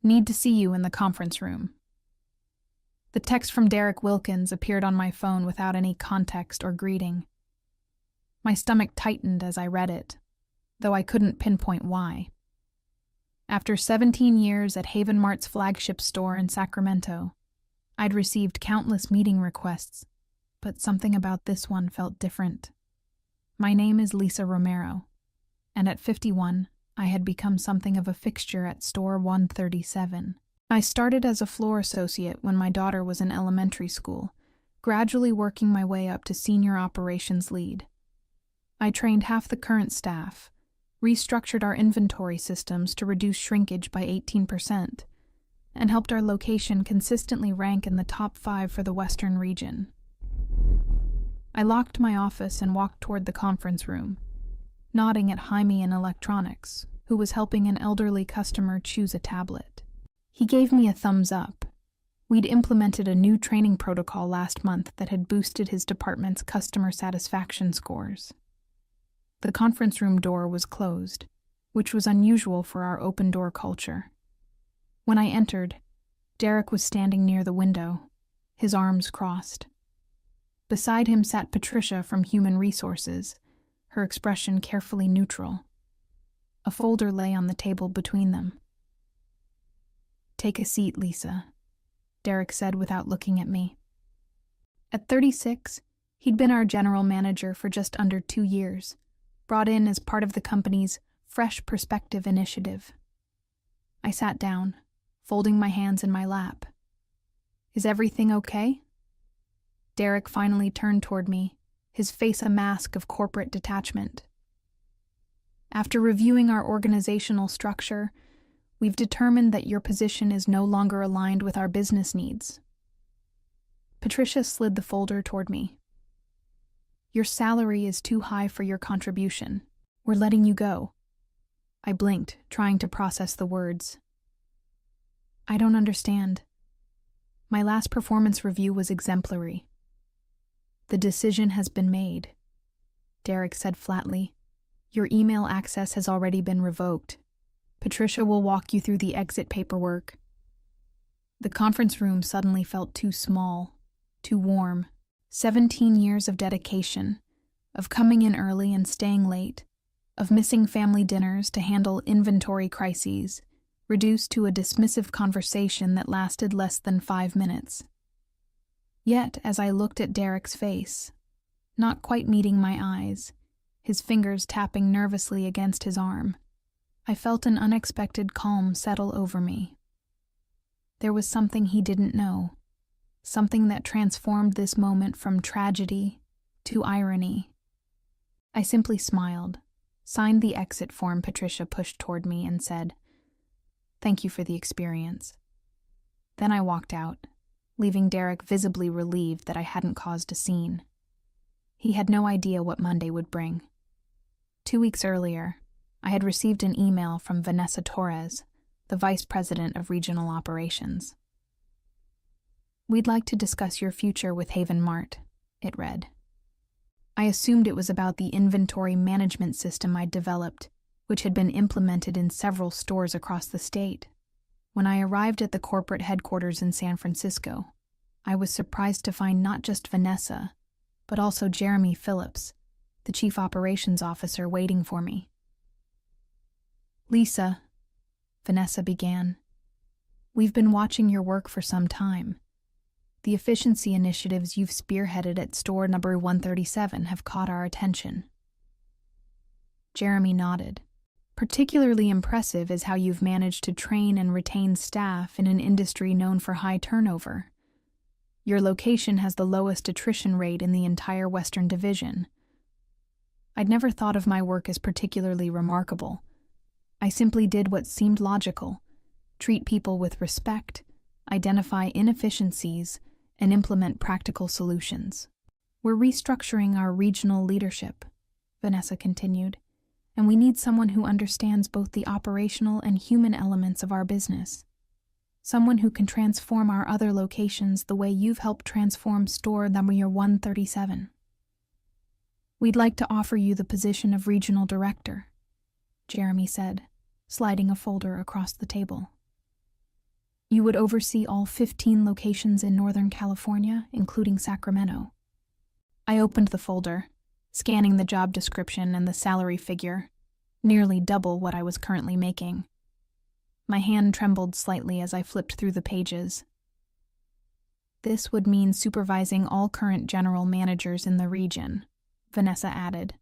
Need to see you in the conference room. The text from Derek Wilkins appeared on my phone without any context or greeting. My stomach tightened as I read it, though I couldn't pinpoint why. After 17 years at Haven Mart's flagship store in Sacramento, I'd received countless meeting requests, but something about this one felt different. My name is Lisa Romero, and at 51, I had become something of a fixture at Store 137. I started as a floor associate when my daughter was in elementary school, gradually working my way up to senior operations lead. I trained half the current staff, restructured our inventory systems to reduce shrinkage by 18%, and helped our location consistently rank in the top 5 for the Western region. I locked my office and walked toward the conference room, nodding at Jaime in electronics, who was helping an elderly customer choose a tablet. He gave me a thumbs up. We'd implemented a new training protocol last month that had boosted his department's customer satisfaction scores. The conference room door was closed, which was unusual for our open-door culture. When I entered, Derek was standing near the window, his arms crossed. Beside him sat Patricia from Human Resources, her expression carefully neutral. A folder lay on the table between them. "Take a seat, Lisa," Derek said without looking at me. At 36, he'd been our general manager for just under 2 years, brought in as part of the company's Fresh Perspective initiative. I sat down, folding my hands in my lap. "Is everything okay?" Derek finally turned toward me, his face a mask of corporate detachment. "After reviewing our organizational structure, we've determined that your position is no longer aligned with our business needs." Patricia slid the folder toward me. "Your salary is too high for your contribution. We're letting you go." I blinked, trying to process the words. "I don't understand. My last performance review was exemplary." "The decision has been made," Derek said flatly. "Your email access has already been revoked. Patricia will walk you through the exit paperwork." The conference room suddenly felt too small, too warm. 17 years of dedication, of coming in early and staying late, of missing family dinners to handle inventory crises, reduced to a dismissive conversation that lasted less than 5 minutes. Yet, as I looked at Derek's face, not quite meeting my eyes, his fingers tapping nervously against his arm, I felt an unexpected calm settle over me. There was something he didn't know, something that transformed this moment from tragedy to irony. I simply smiled, signed the exit form Patricia pushed toward me, and said, "Thank you for the experience." Then I walked out, leaving Derek visibly relieved that I hadn't caused a scene. He had no idea what Monday would bring. 2 weeks earlier, I had received an email from Vanessa Torres, the Vice President of Regional Operations. "We'd like to discuss your future with Haven Mart," it read. I assumed it was about the inventory management system I'd developed, which had been implemented in several stores across the state. When I arrived at the corporate headquarters in San Francisco, I was surprised to find not just Vanessa, but also Jeremy Phillips, the Chief Operations Officer, waiting for me. "Lisa," Vanessa began, "we've been watching your work for some time. The efficiency initiatives you've spearheaded at store number 137 have caught our attention." Jeremy nodded. "Particularly impressive is how you've managed to train and retain staff in an industry known for high turnover. Your location has the lowest attrition rate in the entire Western Division." I'd never thought of my work as particularly remarkable. I simply did what seemed logical: treat people with respect, identify inefficiencies, and implement practical solutions. "We're restructuring our regional leadership," Vanessa continued, "and we need someone who understands both the operational and human elements of our business. Someone who can transform our other locations the way you've helped transform store number 137. We'd like to offer you the position of regional director," Jeremy said, sliding a folder across the table. You would oversee all 15 locations in Northern California, including Sacramento. I opened the folder, scanning the job description and the salary figure, nearly double what I was currently making. My hand trembled slightly as I flipped through the pages. This would mean supervising all current general managers in the region, Vanessa added,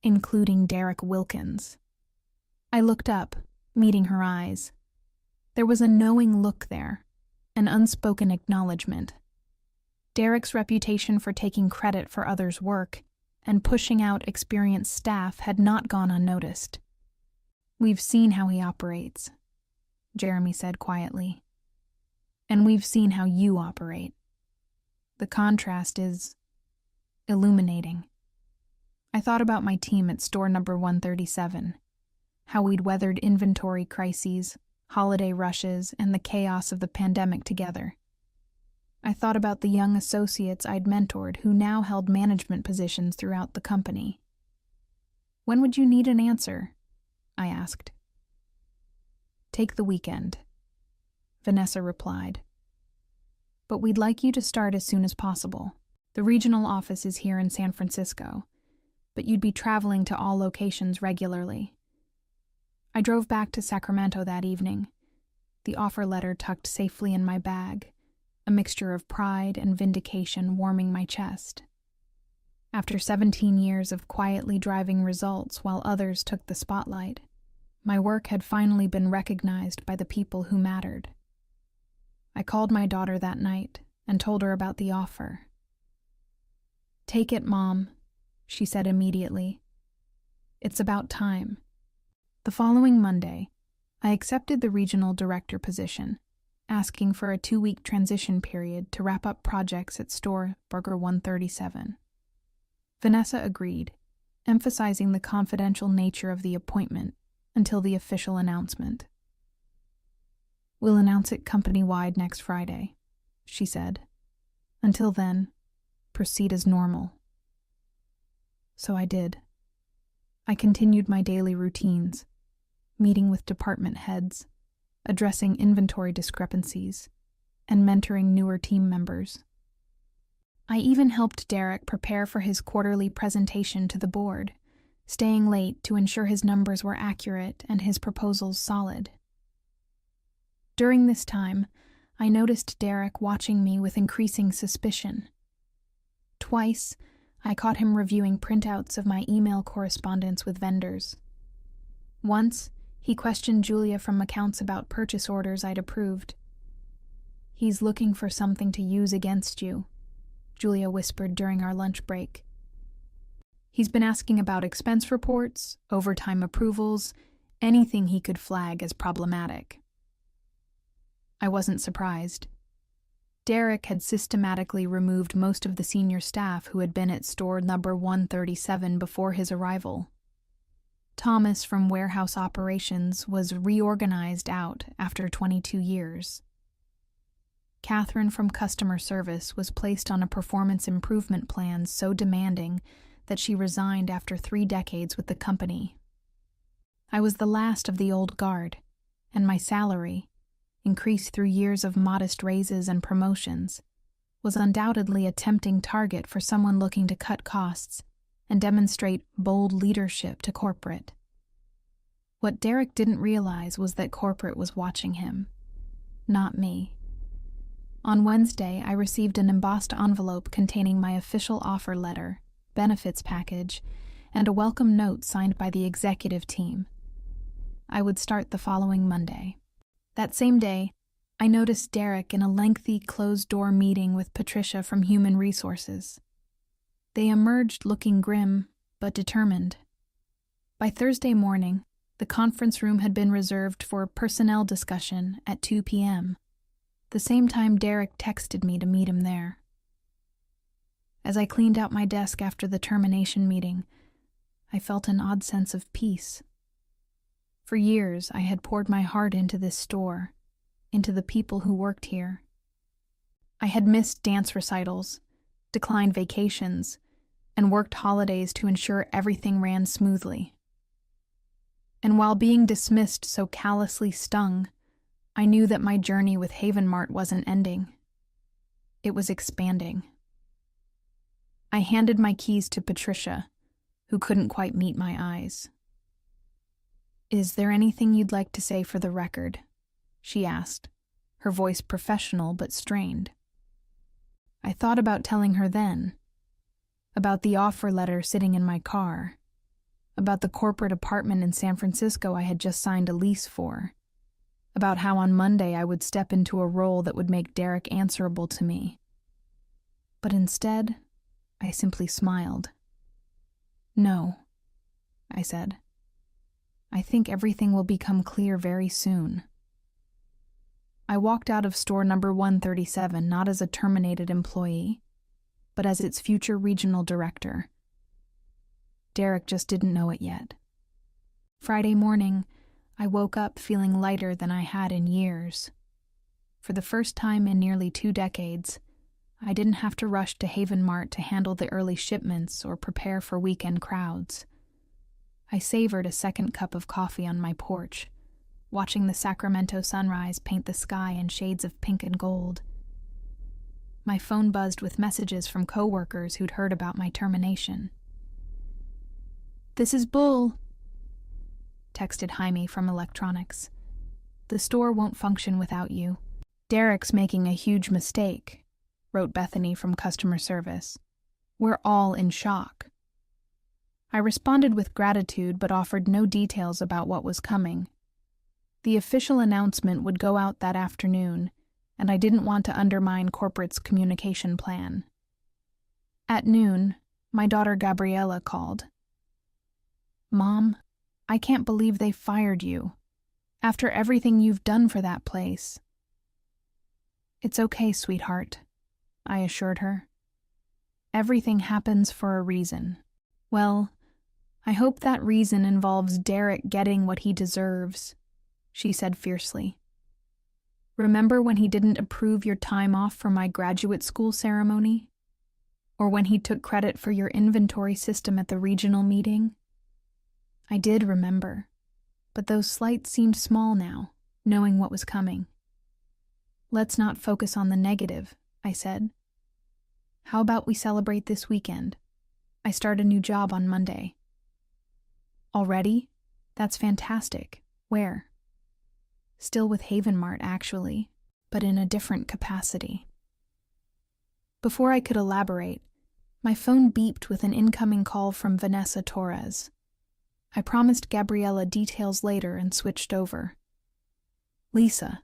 including Derek Wilkins. I looked up, meeting her eyes. There was a knowing look there, an unspoken acknowledgement. Derek's reputation for taking credit for others' work and pushing out experienced staff had not gone unnoticed. "We've seen how he operates," Jeremy said quietly. "And we've seen how you operate. The contrast is illuminating." I thought about my team at store number 137, how we'd weathered inventory crises, holiday rushes, and the chaos of the pandemic together. I thought about the young associates I'd mentored who now held management positions throughout the company. "When would you need an answer?" I asked. "Take the weekend," Vanessa replied. "But we'd like you to start as soon as possible. The regional office is here in San Francisco, but you'd be traveling to all locations regularly." I drove back to Sacramento that evening, the offer letter tucked safely in my bag, a mixture of pride and vindication warming my chest. After 17 years of quietly driving results while others took the spotlight, my work had finally been recognized by the people who mattered. I called my daughter that night and told her about the offer. "Take it, Mom," she said immediately. "It's about time." The following Monday, I accepted the regional director position, asking for a 2-week transition period to wrap up projects at store Burger 137. Vanessa agreed, emphasizing the confidential nature of the appointment until the official announcement. "We'll announce it company-wide next Friday," she said. "Until then, proceed as normal." So I did. I continued my daily routines, meeting with department heads, addressing inventory discrepancies, and mentoring newer team members. I even helped Derek prepare for his quarterly presentation to the board, staying late to ensure his numbers were accurate and his proposals solid. During this time, I noticed Derek watching me with increasing suspicion. Twice, I caught him reviewing printouts of my email correspondence with vendors. Once, he questioned Julia from accounts about purchase orders I'd approved. "He's looking for something to use against you," Julia whispered during our lunch break. "He's been asking about expense reports, overtime approvals, anything he could flag as problematic." I wasn't surprised. Derek had systematically removed most of the senior staff who had been at store number 137 before his arrival. Thomas from warehouse operations was reorganized out after 22 years. Catherine from customer service was placed on a performance improvement plan so demanding that she resigned after 3 decades with the company. I was the last of the old guard, and my salary, increased through years of modest raises and promotions, was undoubtedly a tempting target for someone looking to cut costs and demonstrate bold leadership to corporate. What Derek didn't realize was that corporate was watching him, not me. On Wednesday, I received an embossed envelope containing my official offer letter, benefits package, and a welcome note signed by the executive team. I would start the following Monday. That same day, I noticed Derek in a lengthy closed-door meeting with Patricia from Human Resources. They emerged looking grim, but determined. By Thursday morning, the conference room had been reserved for personnel discussion at 2 p.m., the same time Derek texted me to meet him there. As I cleaned out my desk after the termination meeting, I felt an odd sense of peace. For years, I had poured my heart into this store, into the people who worked here. I had missed dance recitals, declined vacations, and worked holidays to ensure everything ran smoothly. And while being dismissed so callously stung, I knew that my journey with Haven Mart wasn't ending. It was expanding. I handed my keys to Patricia, who couldn't quite meet my eyes. "Is there anything you'd like to say for the record?" she asked, her voice professional but strained. I thought about telling her then, about the offer letter sitting in my car, about the corporate apartment in San Francisco I had just signed a lease for, about how on Monday I would step into a role that would make Derek answerable to me. But instead, I simply smiled. "No," I said. "I think everything will become clear very soon." I walked out of store number 137 not as a terminated employee, but as its future regional director. Derek just didn't know it yet. Friday morning, I woke up feeling lighter than I had in years. For the first time in nearly 2 decades, I didn't have to rush to Haven Mart to handle the early shipments or prepare for weekend crowds. I savored a second cup of coffee on my porch, watching the Sacramento sunrise paint the sky in shades of pink and gold. My phone buzzed with messages from coworkers who'd heard about my termination. "This is Bull," texted Jaime from electronics. "The store won't function without you. Derek's making a huge mistake," wrote Bethany from customer service. "We're all in shock." I responded with gratitude but offered no details about what was coming. The official announcement would go out that afternoon, and I didn't want to undermine corporate's communication plan. At noon, my daughter Gabriella called. "Mom, I can't believe they fired you. After everything you've done for that place." "It's okay, sweetheart," I assured her. "Everything happens for a reason. Well, I hope that reason involves Derek getting what he deserves," she said fiercely. "Remember when he didn't approve your time off for my graduate school ceremony? Or when he took credit for your inventory system at the regional meeting?" I did remember, but those slights seemed small now, knowing what was coming. "Let's not focus on the negative," I said. "How about we celebrate this weekend? I start a new job on Monday." "Already? That's fantastic. Where?" "Still with Haven Mart, actually, but in a different capacity." Before I could elaborate, my phone beeped with an incoming call from Vanessa Torres. I promised Gabriella details later and switched over. "Lisa,"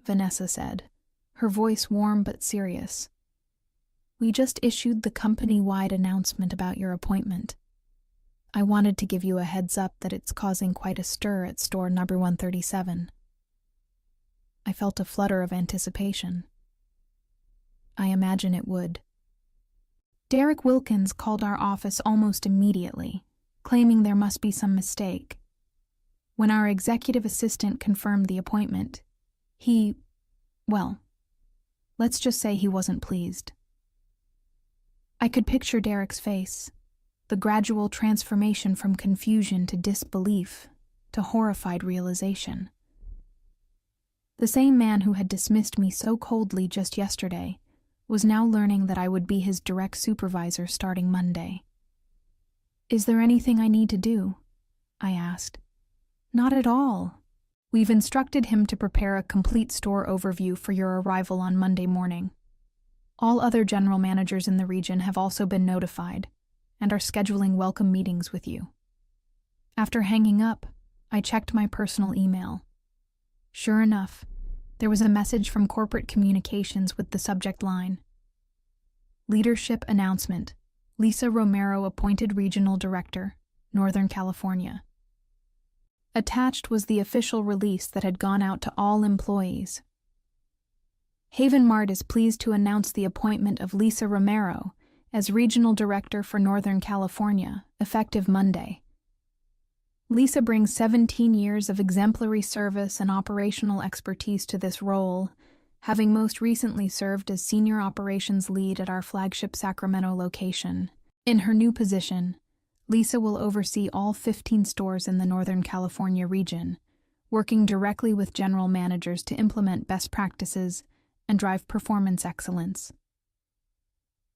Vanessa said, her voice warm but serious. "We just issued the company-wide announcement about your appointment. I wanted to give you a heads up that it's causing quite a stir at store number 137. I felt a flutter of anticipation. I imagine it would. Derek Wilkins called our office almost immediately, claiming there must be some mistake. When our executive assistant confirmed the appointment, let's just say he wasn't pleased. I could picture Derek's face, the gradual transformation from confusion to disbelief to horrified realization. The same man who had dismissed me so coldly just yesterday was now learning that I would be his direct supervisor starting Monday. "Is there anything I need to do?" I asked. "Not at all. We've instructed him to prepare a complete store overview for your arrival on Monday morning. All other general managers in the region have also been notified and are scheduling welcome meetings with you." After hanging up, I checked my personal email. Sure enough, there was a message from corporate communications with the subject line: "Leadership announcement. Lisa Romero appointed Regional Director, Northern California." Attached was the official release that had gone out to all employees. "Haven Mart is pleased to announce the appointment of Lisa Romero as Regional Director for Northern California, effective Monday. Lisa brings 17 years of exemplary service and operational expertise to this role, having most recently served as Senior Operations Lead at our flagship Sacramento location. In her new position, Lisa will oversee all 15 stores in the Northern California region, working directly with general managers to implement best practices and drive performance excellence.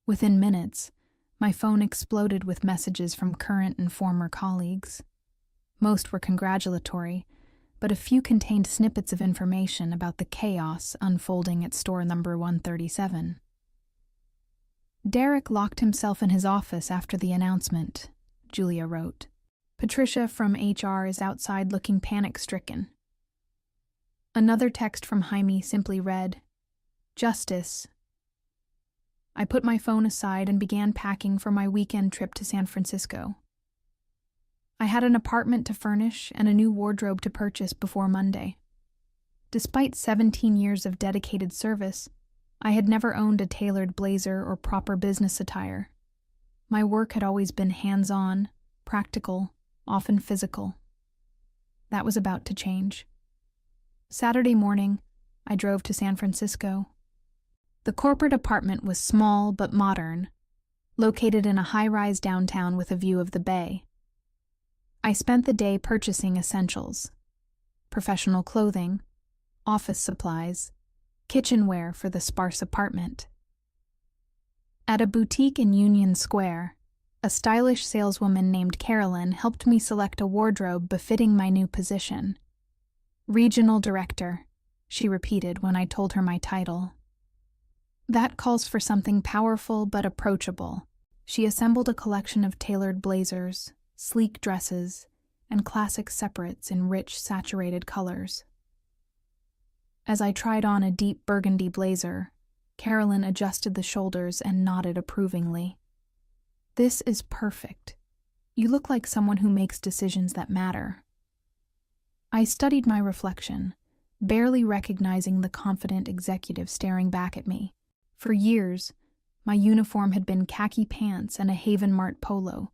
Within minutes, my phone exploded with messages from current and former colleagues. Most were congratulatory, but a few contained snippets of information about the chaos unfolding at store number 137. Derek locked himself in his office after the announcement, Julia wrote. Patricia from HR is outside looking panic-stricken. Another text from Jaime simply read, Justice. I put my phone aside and began packing for my weekend trip to San Francisco. I had an apartment to furnish and a new wardrobe to purchase before Monday. Despite 17 years of dedicated service, I had never owned a tailored blazer or proper business attire. My work had always been hands-on, practical, often physical. That was about to change. Saturday morning, I drove to San Francisco. The corporate apartment was small but modern, located in a high-rise downtown with a view of the bay. I spent the day purchasing essentials, professional clothing, office supplies, kitchenware for the sparse apartment. At a boutique in Union Square, a stylish saleswoman named Carolyn helped me select a wardrobe befitting my new position. Regional Director, she repeated when I told her my title. That calls for something powerful but approachable. She assembled a collection of tailored blazers, sleek dresses, and classic separates in rich, saturated colors. As I tried on a deep burgundy blazer, Carolyn adjusted the shoulders and nodded approvingly. This is perfect. You look like someone who makes decisions that matter. I studied my reflection, barely recognizing the confident executive staring back at me. For years, my uniform had been khaki pants and a Haven Mart polo,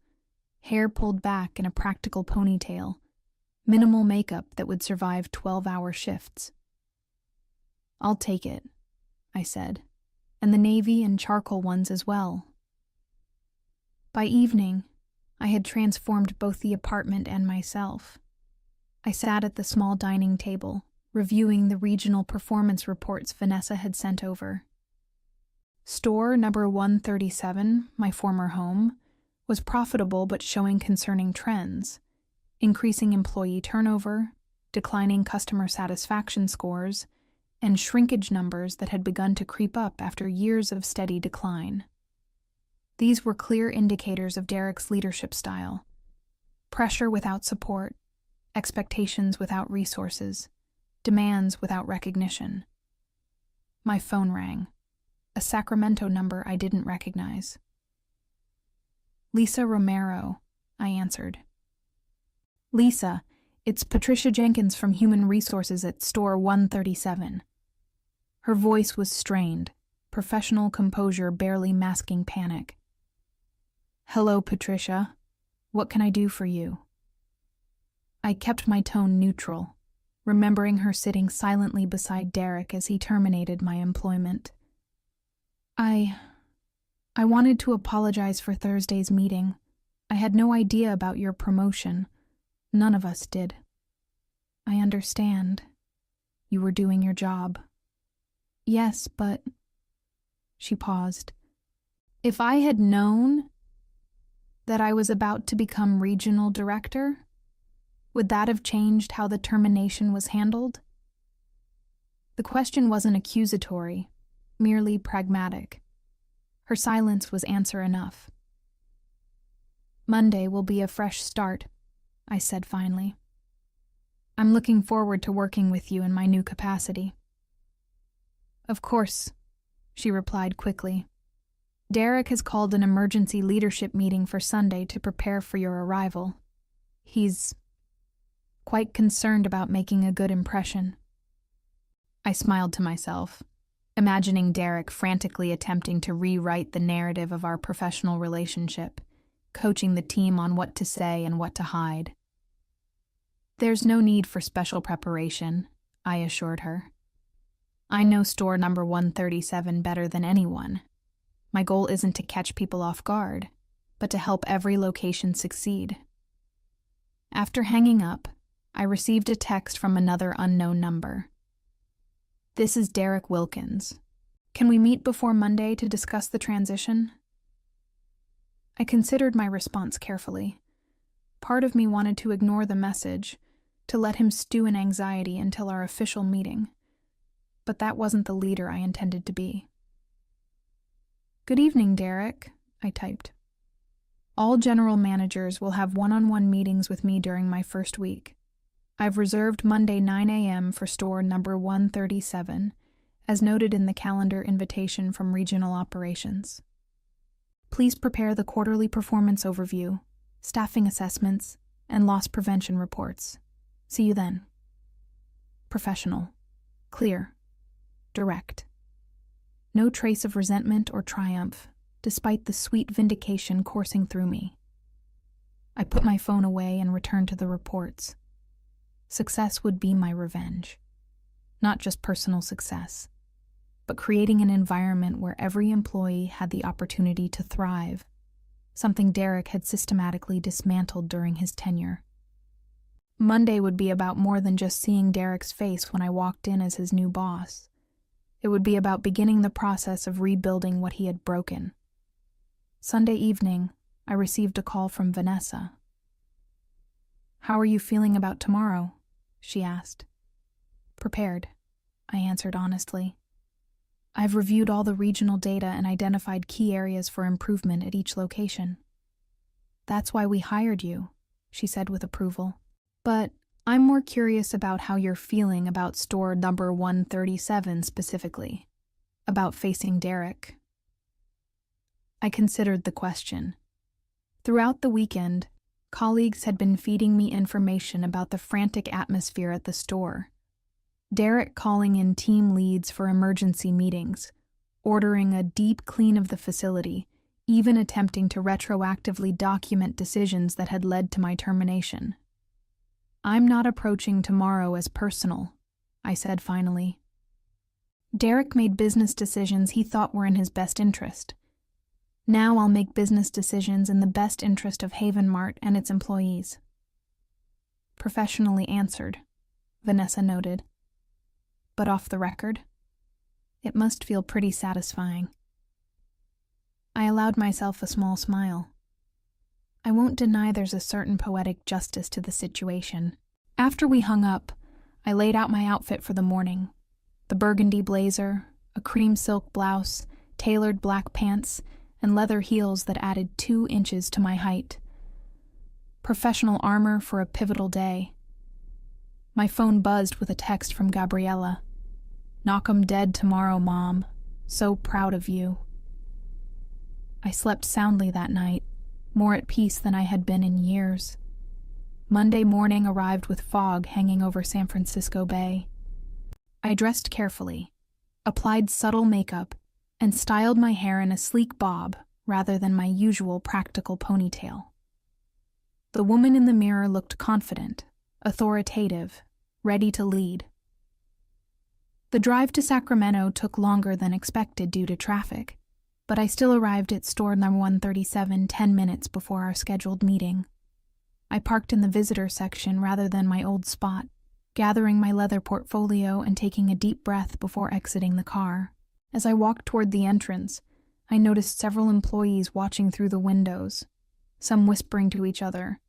hair pulled back in a practical ponytail, minimal makeup that would survive 12-hour shifts. I'll take it, I said, and the navy and charcoal ones as well. By evening, I had transformed both the apartment and myself. I sat at the small dining table, reviewing the regional performance reports Vanessa had sent over. Store number 137, my former home, was profitable but showing concerning trends, increasing employee turnover, declining customer satisfaction scores, and shrinkage numbers that had begun to creep up after years of steady decline. These were clear indicators of Derek's leadership style. Pressure without support, expectations without resources, demands without recognition. My phone rang, a Sacramento number I didn't recognize. Lisa Romero, I answered. Lisa, it's Patricia Jenkins from Human Resources at Store 137. Her voice was strained, professional composure barely masking panic. Hello, Patricia. What can I do for you? I kept my tone neutral, remembering her sitting silently beside Derek as he terminated my employment. I wanted to apologize for Thursday's meeting. I had no idea about your promotion. None of us did. I understand. You were doing your job. Yes, but... She paused. If I had known that I was about to become regional director, would that have changed how the termination was handled? The question wasn't accusatory, merely pragmatic. Her silence was answer enough. Monday will be a fresh start, I said finally. I'm looking forward to working with you in my new capacity. Of course, she replied quickly. Derek has called an emergency leadership meeting for Sunday to prepare for your arrival. He's quite concerned about making a good impression. I smiled to myself, imagining Derek frantically attempting to rewrite the narrative of our professional relationship, coaching the team on what to say and what to hide. There's no need for special preparation, I assured her. I know store number 137 better than anyone. My goal isn't to catch people off guard, but to help every location succeed. After hanging up, I received a text from another unknown number. "This is Derek Wilkins. Can we meet before Monday to discuss the transition?" I considered my response carefully. Part of me wanted to ignore the message, to let him stew in anxiety until our official meeting. But that wasn't the leader I intended to be. "Good evening, Derek," I typed. "All general managers will have one-on-one meetings with me during my first week. I've reserved Monday 9 a.m. for store number 137, as noted in the calendar invitation from Regional Operations. Please prepare the quarterly performance overview, staffing assessments, and loss prevention reports. See you then." Professional, clear, direct. No trace of resentment or triumph, despite the sweet vindication coursing through me. I put my phone away and returned to the reports. Success would be my revenge. Not just personal success, but creating an environment where every employee had the opportunity to thrive, something Derek had systematically dismantled during his tenure. Monday would be about more than just seeing Derek's face when I walked in as his new boss. It would be about beginning the process of rebuilding what he had broken. Sunday evening, I received a call from Vanessa. "How are you feeling about tomorrow?" she asked. "Prepared," I answered honestly. "I've reviewed all the regional data and identified key areas for improvement at each location." "That's why we hired you," she said with approval. "But I'm more curious about how you're feeling about store number 137 specifically, about facing Derek." I considered the question. Throughout the weekend, colleagues had been feeding me information about the frantic atmosphere at the store. Derek calling in team leads for emergency meetings, ordering a deep clean of the facility, even attempting to retroactively document decisions that had led to my termination. "I'm not approaching tomorrow as personal," I said finally. Derek made business decisions he thought were in his best interest. Now I'll make business decisions in the best interest of Haven Mart and its employees. "Professionally answered," Vanessa noted. "But off the record, it must feel pretty satisfying." I allowed myself a small smile. I won't deny there's a certain poetic justice to the situation. After we hung up, I laid out my outfit for the morning. The burgundy blazer, a cream silk blouse, tailored black pants, and leather heels that added 2 inches to my height. Professional armor for a pivotal day. My phone buzzed with a text from Gabriella. "Knock 'em dead tomorrow, Mom. So proud of you." I slept soundly that night, more at peace than I had been in years. Monday morning arrived with fog hanging over San Francisco Bay. I dressed carefully, applied subtle makeup, and styled my hair in a sleek bob rather than my usual practical ponytail. The woman in the mirror looked confident, authoritative, ready to lead. The drive to Sacramento took longer than expected due to traffic, but I still arrived at store number 137 10 minutes before our scheduled meeting. I parked in the visitor section rather than my old spot, gathering my leather portfolio and taking a deep breath before exiting the car. As I walked toward the entrance, I noticed several employees watching through the windows, some whispering to each other,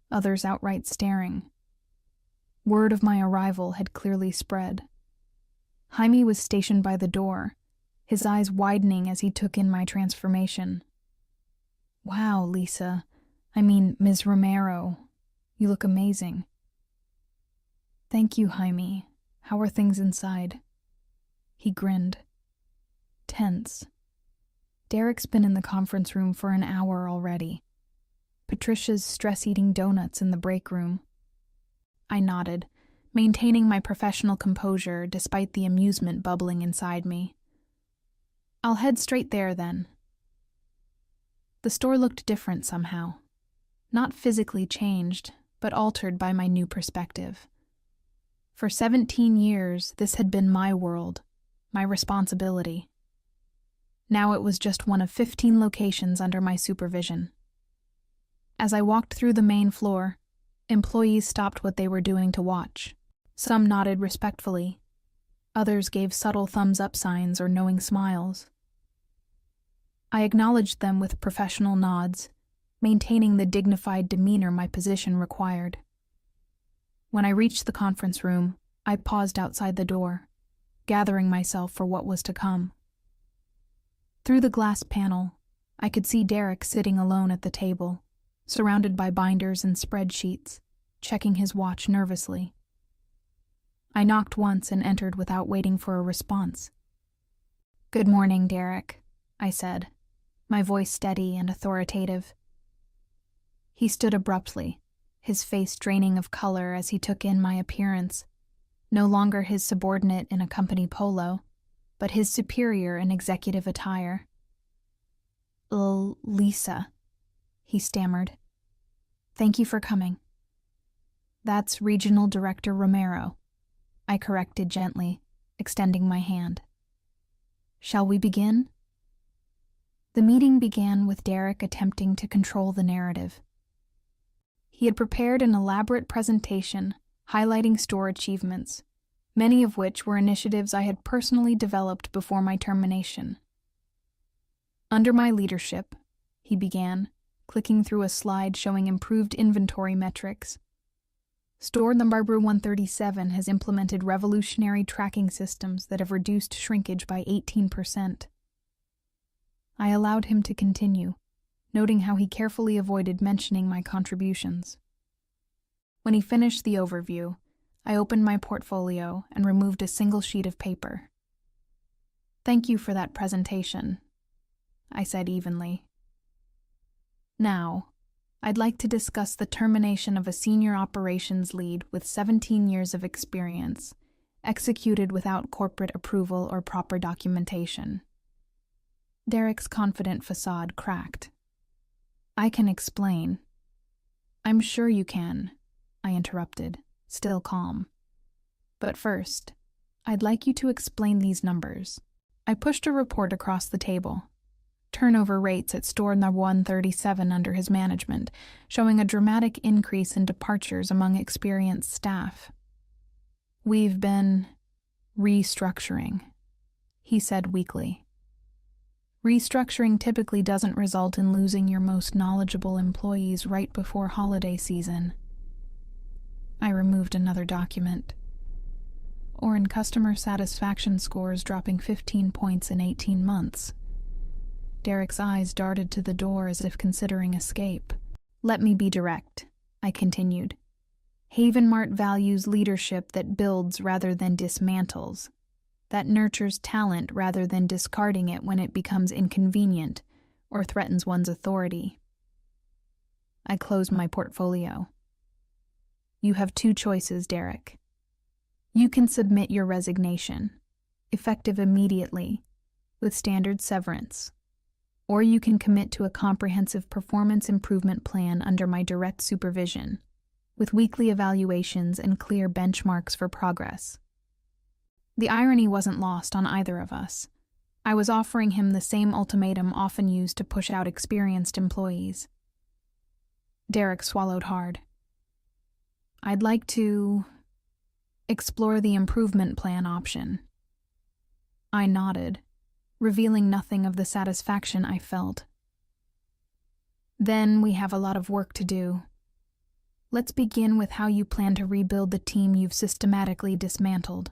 others outright staring. Word of my arrival had clearly spread. Jaime was stationed by the door, his eyes widening as he took in my transformation. "Wow, Lisa. Ms. Romero. You look amazing." "Thank you, Jaime. How are things inside?" He grinned. Tense. Derek's been in the conference room for an hour already. Patricia's stress-eating donuts in the break room. I nodded, maintaining my professional composure despite the amusement bubbling inside me. "I'll head straight there, then." The store looked different somehow. Not physically changed, but altered by my new perspective. For 17 years, this had been my world, my responsibility. Now it was just one of 15 locations under my supervision. As I walked through the main floor, Employees stopped what they were doing to watch. Some nodded respectfully. Others gave subtle thumbs-up signs or knowing smiles. I acknowledged them with professional nods, maintaining the dignified demeanor my position required. When I reached the conference room, I paused outside the door, gathering myself for what was to come. Through the glass panel, I could see Derek sitting alone at the table, surrounded by binders and spreadsheets, checking his watch nervously. I knocked once and entered without waiting for a response. "Good morning, Derek," I said, my voice steady and authoritative. He stood abruptly, his face draining of color as he took in my appearance, no longer his subordinate in a company polo, but his superior in executive attire. "Lisa," he stammered. "Thank you for coming." "That's Regional Director Romero," I corrected gently, extending my hand. "Shall we begin?" The meeting began with Derek attempting to control the narrative. He had prepared an elaborate presentation highlighting store achievements, many of which were initiatives I had personally developed before my termination. "Under my leadership," he began, clicking through a slide showing improved inventory metrics, "Store number 137 has implemented revolutionary tracking systems that have reduced shrinkage by 18%. I allowed him to continue, noting how he carefully avoided mentioning my contributions. When he finished the overview, I opened my portfolio and removed a single sheet of paper. "Thank you for that presentation," I said evenly. "Now, I'd like to discuss the termination of a senior operations lead with 17 years of experience, executed without corporate approval or proper documentation." Derek's confident facade cracked. "I can explain." "I'm sure you can," I interrupted, still calm. "But first, I'd like you to explain these numbers." I pushed a report across the table. Turnover rates at store number 137 under his management, showing a dramatic increase in departures among experienced staff. "We've been restructuring," he said weakly. "Restructuring typically doesn't result in losing your most knowledgeable employees right before holiday season." I removed another document. "Or in customer satisfaction scores dropping 15 points in 18 months. Derek's eyes darted to the door as if considering escape. "Let me be direct," I continued. "Haven Mart values leadership that builds rather than dismantles, that nurtures talent rather than discarding it when it becomes inconvenient or threatens one's authority." I closed my portfolio. "You have two choices, Derek. You can submit your resignation, effective immediately, with standard severance, or you can commit to a comprehensive performance improvement plan under my direct supervision, with weekly evaluations and clear benchmarks for progress." The irony wasn't lost on either of us. I was offering him the same ultimatum often used to push out experienced employees. Derek swallowed hard. "I'd like to explore the improvement plan option." I nodded, revealing nothing of the satisfaction I felt. "Then we have a lot of work to do. Let's begin with how you plan to rebuild the team you've systematically dismantled."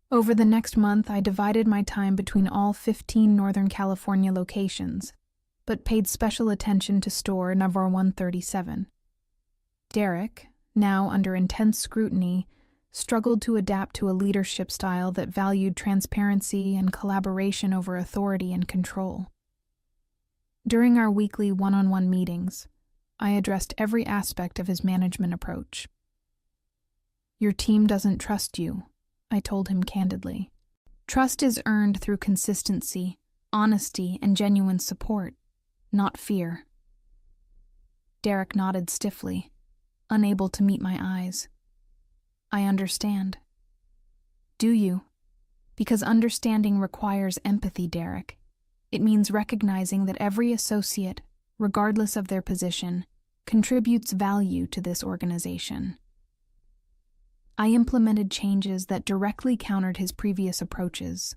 Over the next month, I divided my time between all 15 Northern California locations, but paid special attention to store number 137. Derek, now under intense scrutiny, struggled to adapt to a leadership style that valued transparency and collaboration over authority and control. During our weekly one-on-one meetings, I addressed every aspect of his management approach. "Your team doesn't trust you," I told him candidly. "Trust is earned through consistency, honesty, and genuine support, not fear." Derek nodded stiffly, unable to meet my eyes. "I understand." "Do you?" "Because understanding requires empathy, Derek. It means recognizing that every associate, regardless of their position, contributes value to this organization. I implemented changes that directly countered his previous approaches.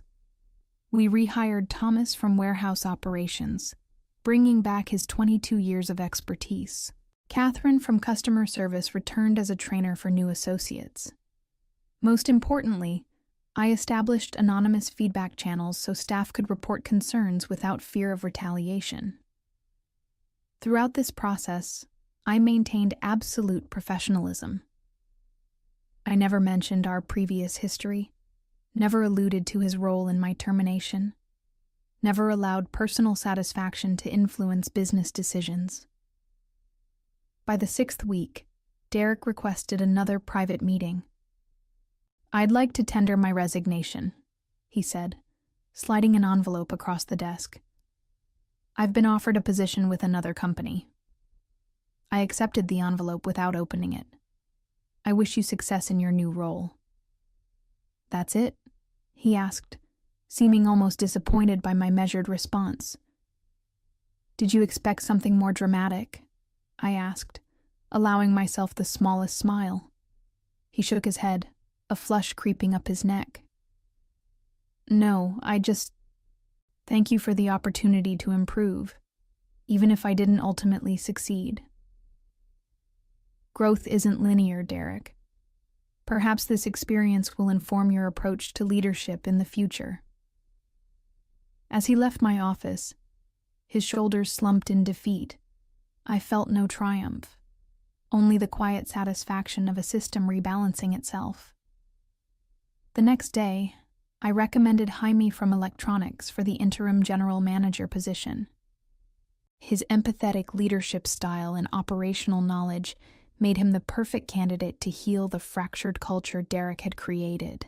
We rehired Thomas from warehouse operations, bringing back his 22 years of expertise. Catherine from customer service returned as a trainer for new associates. Most importantly, I established anonymous feedback channels so staff could report concerns without fear of retaliation. Throughout this process, I maintained absolute professionalism. I never mentioned our previous history, never alluded to his role in my termination, never allowed personal satisfaction to influence business decisions. By the 6th week, Derek requested another private meeting. "I'd like to tender my resignation," he said, sliding an envelope across the desk. "I've been offered a position with another company." I accepted the envelope without opening it. "I wish you success in your new role." "That's it?" he asked, seeming almost disappointed by my measured response. "Did you expect something more dramatic?" I asked, allowing myself the smallest smile. He shook his head, a flush creeping up his neck. "No, thank you for the opportunity to improve, even if I didn't ultimately succeed." Growth isn't linear, Derek. Perhaps this experience will inform your approach to leadership in the future. As he left my office, his shoulders slumped in defeat, I felt no triumph, only the quiet satisfaction of a system rebalancing itself. The next day, I recommended Jaime from electronics for the interim general manager position. His empathetic leadership style and operational knowledge made him the perfect candidate to heal the fractured culture Derek had created.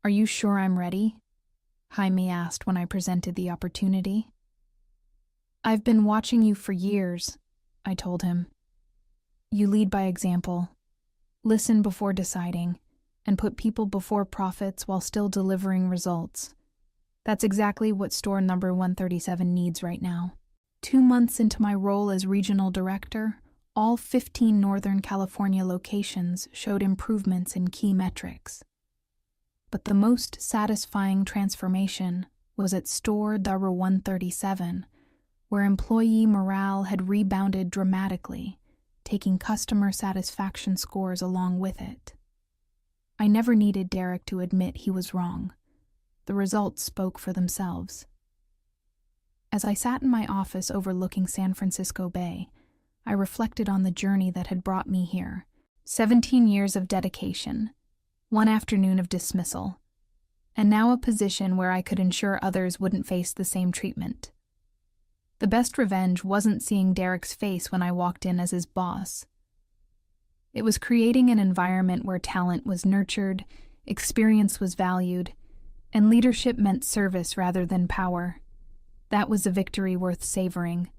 "Are you sure I'm ready?" Jaime asked when I presented the opportunity. "I've been watching you for years," I told him. "You lead by example, listen before deciding, and put people before profits while still delivering results. That's exactly what store number 137 needs right now." 2 months into my role as regional director, all 15 Northern California locations showed improvements in key metrics. But the most satisfying transformation was at store number 137, where employee morale had rebounded dramatically, taking customer satisfaction scores along with it. I never needed Derek to admit he was wrong. The results spoke for themselves. As I sat in my office overlooking San Francisco Bay, I reflected on the journey that had brought me here. 17 years of dedication, 1 afternoon of dismissal, and now a position where I could ensure others wouldn't face the same treatment. The best revenge wasn't seeing Derek's face when I walked in as his boss. It was creating an environment where talent was nurtured, experience was valued, and leadership meant service rather than power. That was a victory worth savoring.